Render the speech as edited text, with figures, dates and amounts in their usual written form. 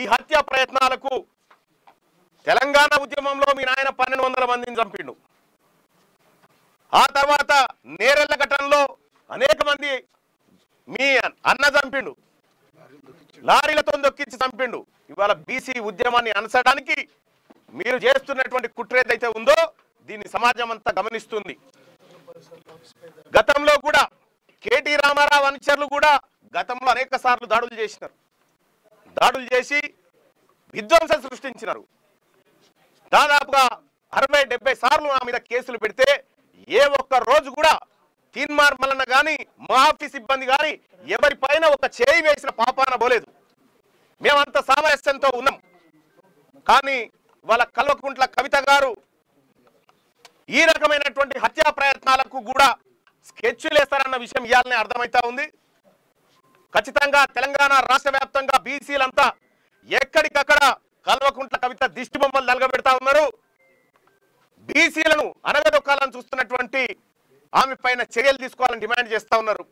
ఈ హత్య ప్రయత్నాలకు తెలంగాణ ఉద్యమంలో మీ నాయన 1200 మందిని చంపిండు. ఆ తర్వాత నేరెళ్ల ఘటనలో అనేక మంది మీ అన్న చంపిండు, లారీలతో దొక్కించి చంపిండు. ఇవాళ బీసీ ఉద్యమాన్ని అనసడానికి మీరు చేస్తున్నటువంటి కుట్ర ఏదైతే ఉందో దీన్ని సమాజం అంతా గమనిస్తుంది. గతంలో కూడా కేటీ రామారావు అనుచరులు కూడా గతంలో అనేక సార్లు దాడులు చేసినారు. దాడులు చేసి విధ్వంసం సృష్టించినారు. దాదాపుగా 60-70 సార్లు నా మీద కేసులు పెడితే ఏ ఒక్క రోజు కూడా తీన్మార్ మల్లన్న కానీ మాఫీ సిబ్బంది కానీ ఎవరిపైన ఒక చేయి వేసిన పాపాన పోలేదు. మేమంత సామరస్యంతో ఉన్నాం. కానీ వాళ్ళ కల్వకుంట్ల కవిత గారు ఈ రకమైనటువంటి హత్యా ప్రయత్నాలకు కూడా స్కెచ్లు వేస్తారన్న విషయం ఇయాలనే అర్థమవుతా ఉంది. ఖచ్చితంగా తెలంగాణ రాష్ట్ర వ్యాప్తంగా బీసీలంతా ఎక్కడికక్కడ కల్వకుంట్ల కవిత దిష్టి బొమ్మలు నలగబెడతా ఉన్నారు. బీసీలను అనగదొక్కాలని చూస్తున్నటువంటి ఆమె పైన చర్యలు తీసుకోవాలని డిమాండ్ చేస్తా ఉన్నారు.